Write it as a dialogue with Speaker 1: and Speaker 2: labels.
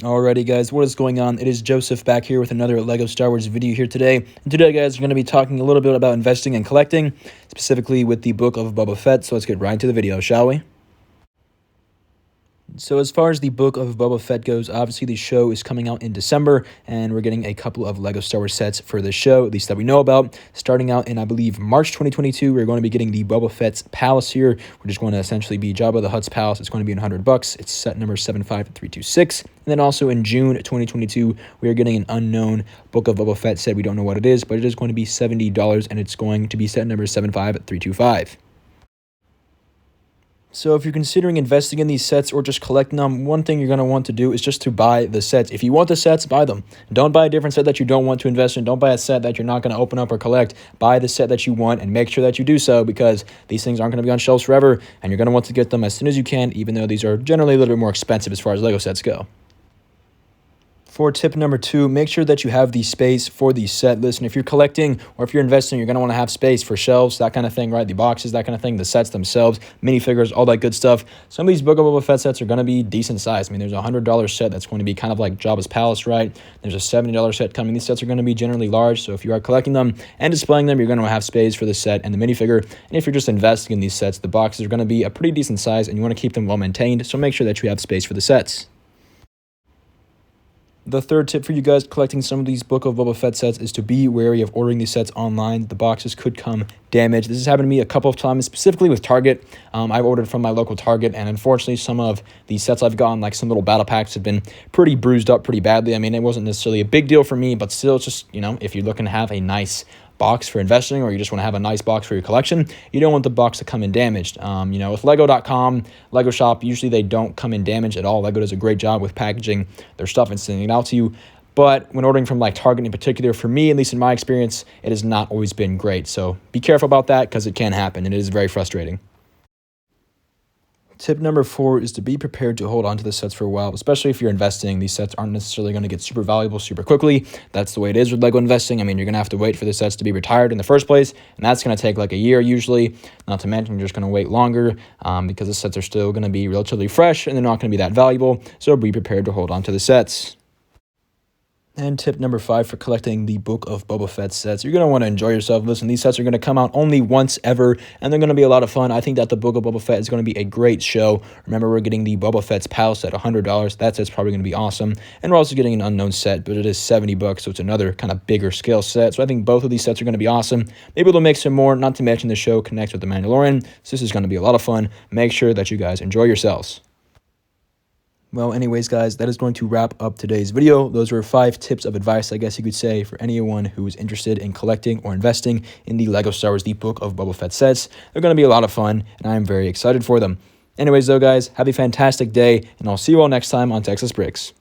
Speaker 1: Alrighty guys, what is going on? It is Joseph back here with another LEGO Star Wars video here today. And today guys, we're going to be talking a little bit about investing and collecting, specifically with the book of Boba Fett. So let's get right into the video, shall we? So as far as the book of Boba Fett goes, obviously the show is coming out in December, and we're getting a couple of LEGO Star Wars sets for the show, at least that we know about. Starting out in, I believe, March 2022, we're going to be getting the Boba Fett's palace here, which is going to essentially be Jabba the Hutt's palace. It's going to be $100. It's set number 75326. And then also in June 2022, we are getting an unknown book of Boba Fett set. We don't know what it is, but it is going to be $70, and it's going to be set number 75325. So if you're considering investing in these sets or just collecting them, one thing you're going to want to do is just to buy the sets. If you want the sets, buy them. Don't buy a different set that you don't want to invest in. Don't buy a set that you're not going to open up or collect. Buy the set that you want and make sure that you do so, because these things aren't going to be on shelves forever, and you're going to want to get them as soon as you can, even though these are generally a little bit more expensive as far as LEGO sets go. For tip number 2, make sure that you have the space for the set. Listen, if you're collecting or if you're investing, you're going to want to have space for shelves, that kind of thing, right? The boxes, that kind of thing, the sets themselves, minifigures, all that good stuff. Some of these Book of Boba Fett sets are going to be decent size. I mean, there's a $100 set that's going to be kind of like Jabba's palace, right? There's a $70 set coming. These sets are going to be generally large, so if you are collecting them and displaying them, you're going to have space for the set and the minifigure. And if you're just investing in these sets, the boxes are going to be a pretty decent size, and you want to keep them well maintained, so make sure that you have space for the sets. The third tip for you guys collecting some of these Book of Boba Fett sets is to be wary of ordering these sets online. The boxes could come damaged. This has happened to me a couple of times, specifically with Target. I've ordered from my local Target, and unfortunately some of the sets I've gotten, like some little battle packs, have been pretty bruised up pretty badly. I mean, it wasn't necessarily a big deal for me, but still, it's just, if you're looking to have a nice box for investing, or you just want to have a nice box for your collection, you don't want the box to come in damaged. With Lego.com, Lego Shop, usually they don't come in damaged at all. Lego does a great job with packaging their stuff and sending it out to you. But when ordering from like Target in particular, for me, at least in my experience, it has not always been great. So be careful about that, because it can happen, and it is very frustrating. Tip number 4 is to be prepared to hold on to the sets for a while, especially if you're investing. These sets aren't necessarily going to get super valuable super quickly. That's the way it is with LEGO investing. I mean, you're going to have to wait for the sets to be retired in the first place, and that's going to take like a year usually. Not to mention, you're just going to wait longer because the sets are still going to be relatively fresh, and they're not going to be that valuable. So be prepared to hold on to the sets. And tip number 5 for collecting the Book of Boba Fett sets. You're going to want to enjoy yourself. Listen, these sets are going to come out only once ever, and they're going to be a lot of fun. I think that the Book of Boba Fett is going to be a great show. Remember, we're getting the Boba Fett's palace at $100. That set's probably going to be awesome. And we're also getting an unknown set, but it is $70, so it's another kind of bigger scale set. So I think both of these sets are going to be awesome. Maybe they'll make some more, not to mention the show connects with The Mandalorian. So this is going to be a lot of fun. Make sure that you guys enjoy yourselves. Well, anyways, guys, that is going to wrap up today's video. Those were 5 tips of advice, I guess you could say, for anyone who is interested in collecting or investing in the LEGO Star Wars The Book of Boba Fett sets. They're going to be a lot of fun, and I'm very excited for them. Anyways, though, guys, have a fantastic day, and I'll see you all next time on Thiccybricks.